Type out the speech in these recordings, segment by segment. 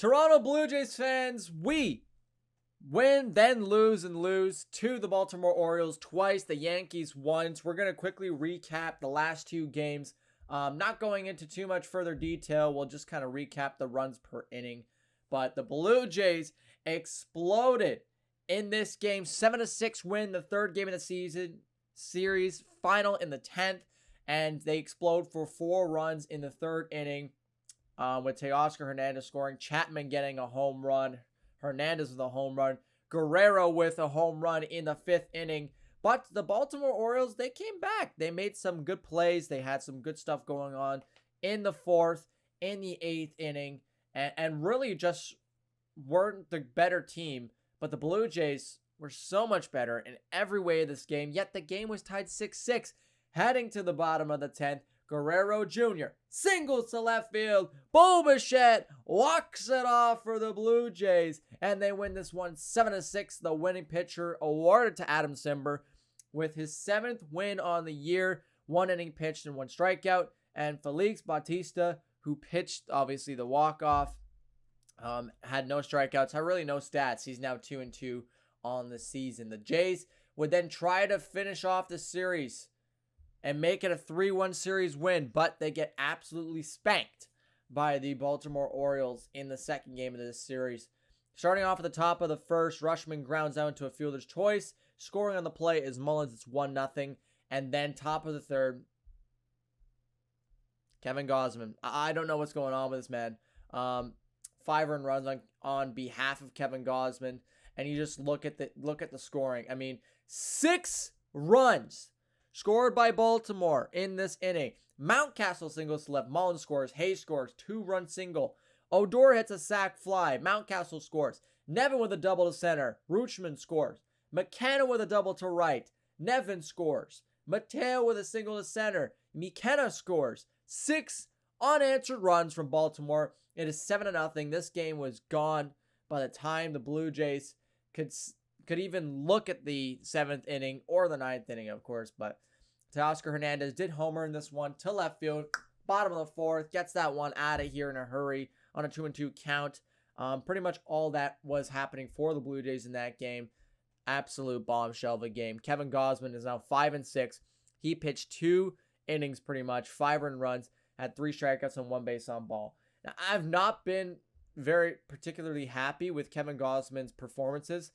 Toronto Blue Jays fans, we win, then lose and lose to the Baltimore Orioles twice. The Yankees once. We're going to quickly recap the last two games. Not going into too much further detail. We'll just kind of recap the runs per inning. But the Blue Jays exploded in this game. 7-6 win, the third game of the season series, final in the 10th. And they explode for 4 runs in the third inning. With Teoscar Hernandez scoring, Chapman getting a home run, Hernandez with a home run, Guerrero with a home run in the 5th inning. But the Baltimore Orioles, they came back. They made some good plays. They had some good stuff going on in the 4th, in the 8th inning, and really just weren't the better team. But the Blue Jays were so much better in every way of this game, yet the game was tied 6-6, heading to the bottom of the 10th. Guerrero Jr. singles to left field. Bo Bichette walks it off for the Blue Jays, and they win this one 7-6. The winning pitcher awarded to Adam Cimber with his 7th win on the year. 1 inning pitched and 1 strikeout. And Felix Bautista, who pitched obviously the walk-off, had no strikeouts, had really no stats. He's now 2-2 on the season. The Jays would then try to finish off the series and make it a 3-1 series win, but they get absolutely spanked by the Baltimore Orioles in the second game of this series. Starting off at the top of the first, Rutschman grounds out into a fielder's choice. Scoring on the play is Mullins. It's 1-0. And then top of the third, Kevin Gausman. I don't know what's going on with this man. 5 earned runs on behalf of Kevin Gausman. And you just look at the scoring. I mean, 6 runs scored by Baltimore in this inning. Mountcastle singles to left. Mullins scores. Hayes scores. 2-run single. Odor hits a sac fly. Mountcastle scores. Nevin with a double to center. Rutschman scores. McKenna with a double to right. Nevin scores. Mateo with a single to center. McKenna scores. 6 unanswered runs from Baltimore. It is 7-0. This game was gone by the time the Blue Jays could even look at the 7th inning or the 9th inning, of course. But Teoscar Hernandez did homer in this one to left field. Bottom of the 4th. Gets that one out of here in a hurry on a 2-2 count. Pretty much all that was happening for the Blue Jays in that game. Absolute bombshell of a game. Kevin Gausman is now 5-6. He pitched 2 innings pretty much. 5 earned runs. Had 3 strikeouts and 1 base on ball. Now, I've not been very particularly happy with Kevin Gausman's performances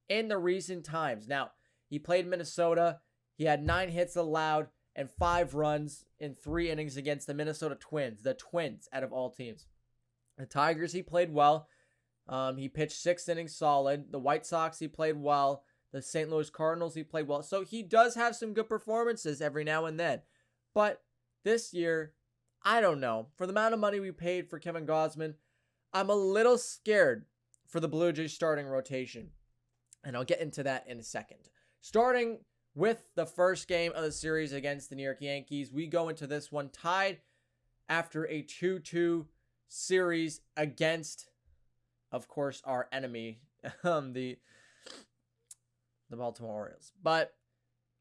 in the recent times. Now, he played Minnesota. He had 9 hits allowed and 5 runs in 3 innings against the Minnesota Twins. The Twins out of all teams. The Tigers, he played well. He pitched 6 innings solid. The White Sox, he played well. The St. Louis Cardinals, he played well. So he does have some good performances every now and then. But this year, I don't know. For the amount of money we paid for Kevin Gausman, I'm a little scared for the Blue Jays starting rotation. And I'll get into that in a second. Starting with the first game of the series against the New York Yankees, we go into this one tied after a 2-2 series against, of course, our enemy, the Baltimore Orioles. But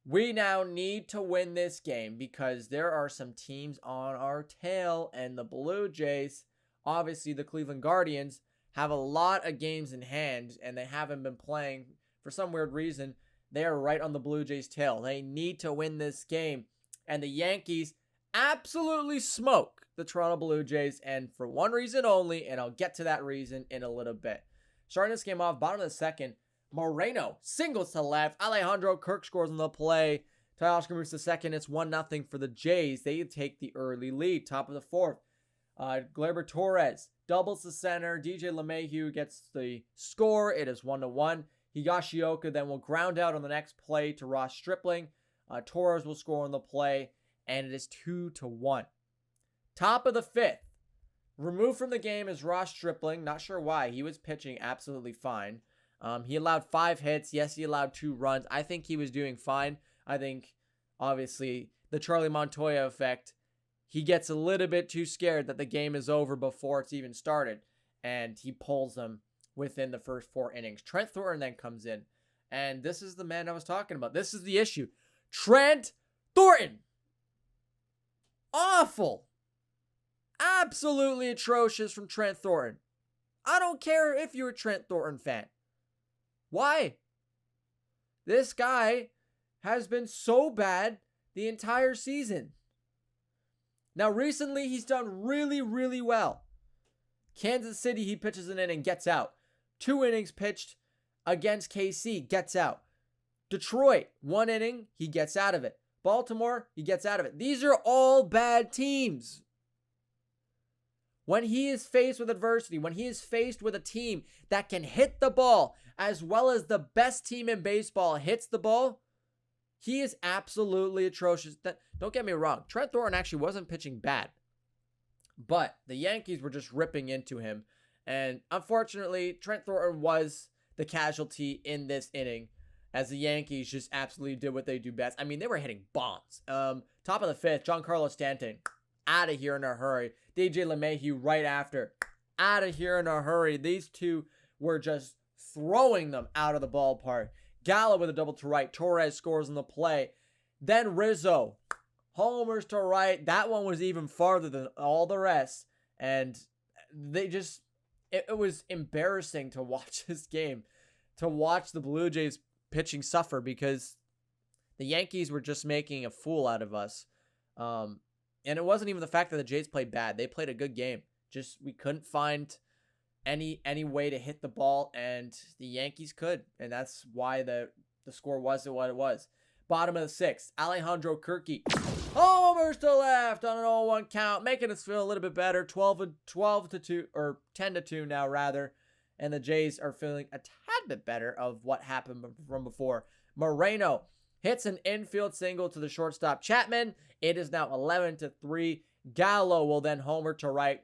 we now need to win this game because there are some teams on our tail, and the Blue Jays, obviously the Cleveland Guardians, have a lot of games in hand, and they haven't been playing for some weird reason. They are right on the Blue Jays' tail. They need to win this game. And the Yankees absolutely smoke the Toronto Blue Jays, and for one reason only, and I'll get to that reason in a little bit. Starting this game off, bottom of the second, Moreno singles to left. Alejandro Kirk scores on the play. Teoscar moves to second. It's 1-0 for the Jays. They take the early lead. Top of the 4th. Gleyber Torres doubles to center. DJ LeMahieu gets the score. It is 1-1. Higashioka then will ground out on the next play to Ross Stripling. Torres will score on the play, and it is 2-1. Top of the 5th. Removed from the game is Ross Stripling. Not sure why. He was pitching absolutely fine. He allowed 5 hits. Yes, he allowed 2 runs. I think he was doing fine. I think, obviously, the Charlie Montoya effect, he gets a little bit too scared that the game is over before it's even started, and he pulls them within the first 4 innings. Trent Thornton then comes in, and this is the man I was talking about. This is the issue. Trent Thornton. Awful. Absolutely atrocious from Trent Thornton. I don't care if you're a Trent Thornton fan. Why? This guy has been so bad the entire season. Now, recently, he's done really, really well. Kansas City, he pitches an inning, gets out. 2 innings pitched against KC, gets out. Detroit, 1 inning, he gets out of it. Baltimore, he gets out of it. These are all bad teams. When he is faced with adversity, when he is faced with a team that can hit the ball as well as the best team in baseball hits the ball, he is absolutely atrocious. Don't get me wrong, Trent Thornton actually wasn't pitching bad, but the Yankees were just ripping into him. And unfortunately, Trent Thornton was the casualty in this inning as the Yankees just absolutely did what they do best. I mean, they were hitting bombs. Top of the 5th, Giancarlo Stanton, out of here in a hurry. DJ LeMahieu right after, out of here in a hurry. These two were just throwing them out of the ballpark. Gallo with a double to right. Torres scores on the play. Then Rizzo, homers to right. That one was even farther than all the rest. And they just, it was embarrassing to watch this game, to watch the Blue Jays pitching suffer because the Yankees were just making a fool out of us. And it wasn't even the fact that the Jays played bad. They played a good game. Just we couldn't find any way to hit the ball, and the Yankees could. And that's why the score wasn't what it was. Bottom of the 6th, Alejandro Kirky homers to left on an 0-1 count, making us feel a little bit better. 12 to 2 or 10 to 2 now rather. And the Jays are feeling a tad bit better of what happened from before. Moreno hits an infield single to the shortstop Chapman. It is now 11-3. Gallo will then homer to right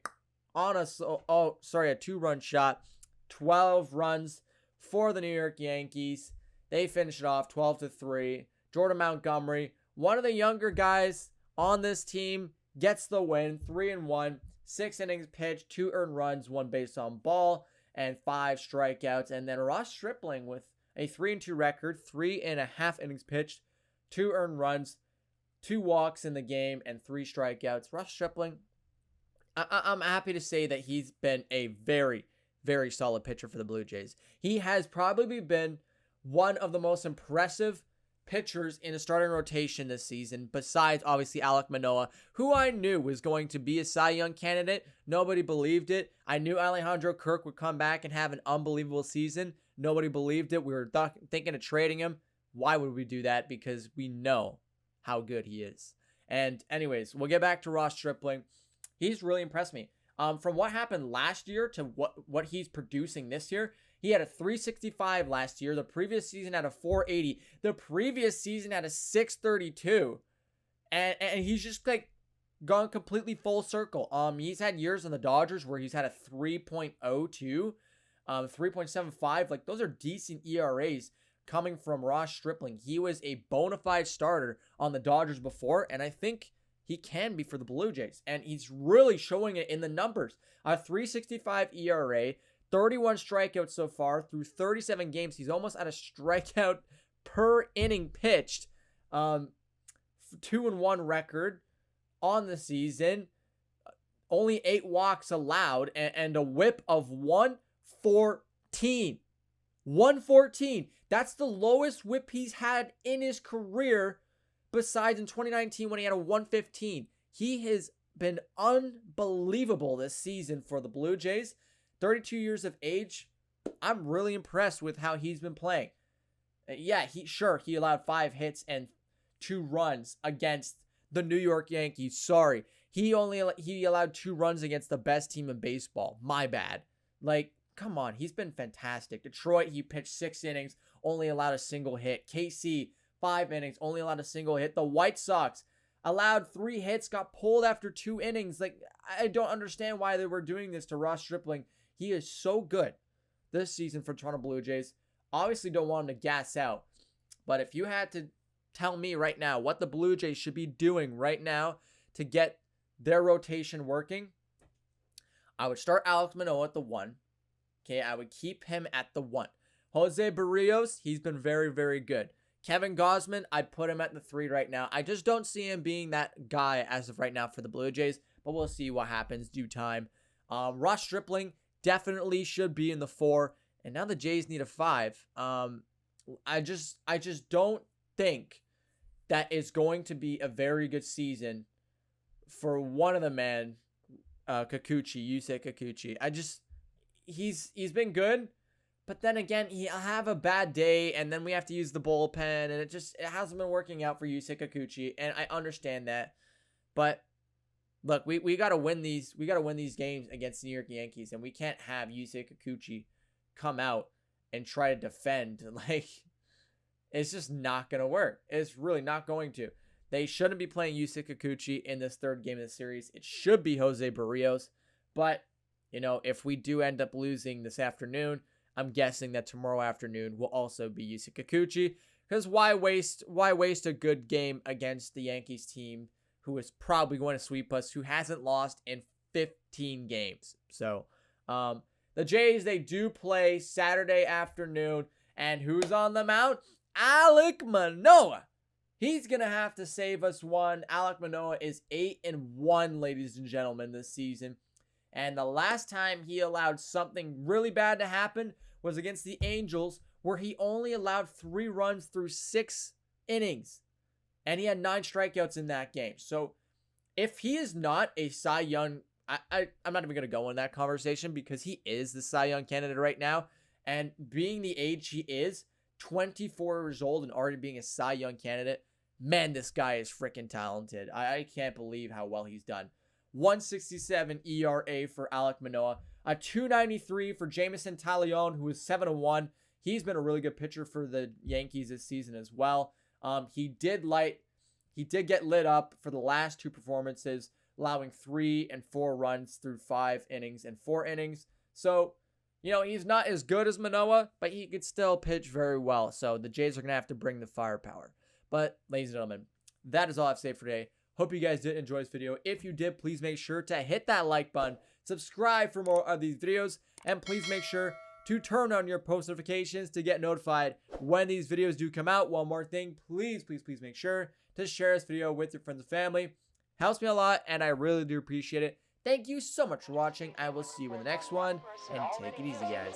on a 2-run shot. 12 runs for the New York Yankees. They finish it off 12-3. Jordan Montgomery, one of the younger guys on this team, gets the win. 3-1, 6 innings pitched, 2 earned runs, 1 base on ball, and 5 strikeouts. And then Ross Stripling with a 3-2 record, 3.5 innings pitched, 2 earned runs, 2 walks in the game, and 3 strikeouts. Ross Stripling, I'm happy to say that he's been a very, very solid pitcher for the Blue Jays. He has probably been one of the most impressive pitchers in the starting rotation this season, besides obviously Alek Manoah, who I knew was going to be a Cy Young candidate. Nobody believed it. I knew Alejandro Kirk would come back and have an unbelievable season. Nobody believed it. We were thinking of trading him. Why would we do that? Because we know how good he is. And anyways, we'll get back to Ross Stripling. He's really impressed me. From what happened last year to what he's producing this year, he had a 365 last year. The previous season had a 480. The previous season had a 632. And he's just like gone completely full circle. He's had years in the Dodgers where he's had a 3.02, 3.75. Like those are decent ERAs coming from Ross Stripling. He was a bona fide starter on the Dodgers before, and I think he can be for the Blue Jays. And he's really showing it in the numbers. A 3.65 ERA, 31 strikeouts so far through 37 games. He's almost at a strikeout per inning pitched. 2-1 record on the season. Only 8 walks allowed and a whip of 114. 114. That's the lowest whip he's had in his career, besides in 2019 when he had a 115. He has been unbelievable this season for the Blue Jays. 32 years of age. I'm really impressed with how he's been playing. Yeah, he allowed 5 hits and 2 runs against the New York Yankees. Sorry. He allowed 2 runs against the best team in baseball. My bad. Like, come on, he's been fantastic. Detroit, he pitched 6 innings, only allowed a single hit. KC, 5 innings, only allowed a single hit. The White Sox allowed 3 hits, got pulled after 2 innings. Like, I don't understand why they were doing this to Ross Stripling. He is so good this season for Toronto Blue Jays. Obviously don't want him to gas out. But if you had to tell me right now what the Blue Jays should be doing right now to get their rotation working, I would start Alek Manoah at the 1. Okay, I would keep him at the 1. Jose Barrios, he's been very, very good. Kevin Gausman, I'd put him at the 3 right now. I just don't see him being that guy as of right now for the Blue Jays, but we'll see what happens due time. Ross Stripling, definitely should be in the 4, and now the Jays need a 5. I just don't think that it's going to be a very good season for one of the men, Yusei Kikuchi. He's been good, but then again, he'll have a bad day, and then we have to use the bullpen, and it hasn't been working out for Yusei Kikuchi, and I understand that. But look, we gotta win these. We gotta win these games against the New York Yankees, and we can't have Yusei Kikuchi come out and try to defend. Like, it's just not gonna work. It's really not going to. They shouldn't be playing Yusei Kikuchi in this 3rd game of the series. It should be Jose Barrios. But, if we do end up losing this afternoon, I'm guessing that tomorrow afternoon will also be Yusei Kikuchi. Because why waste a good game against the Yankees team who is probably going to sweep us, who hasn't lost in 15 games? So, the Jays, they do play Saturday afternoon. And who's on the mound? Alek Manoah. He's going to have to save us one. Alek Manoah is 8-1, ladies and gentlemen, this season. And the last time he allowed something really bad to happen was against the Angels, where he only allowed 3 runs through 6 innings. And he had 9 strikeouts in that game. So if he is not a Cy Young, I'm not even going to go in that conversation because he is the Cy Young candidate right now. And being the age he is, 24 years old and already being a Cy Young candidate, man, this guy is freaking talented. I can't believe how well he's done. 1.67 ERA for Alek Manoah. A 2.93 for Jameson Taillon, who is 7-1. He's been a really good pitcher for the Yankees this season as well. He did get lit up for the last 2 performances, allowing 3 and 4 runs through 5 innings and 4 innings. So, he's not as good as Manoah, but he could still pitch very well. So the Jays are going to have to bring the firepower. But, ladies and gentlemen, that is all I have to say for today. Hope you guys did enjoy this video. If you did, please make sure to hit that like button, subscribe for more of these videos, and please make sure to turn on your post notifications to get notified when these videos do come out. One more thing, please make sure to share this video with your friends and family. Helps me a lot, and I really do appreciate it. Thank you so much for watching. I will see you in the next one, and take it easy, guys.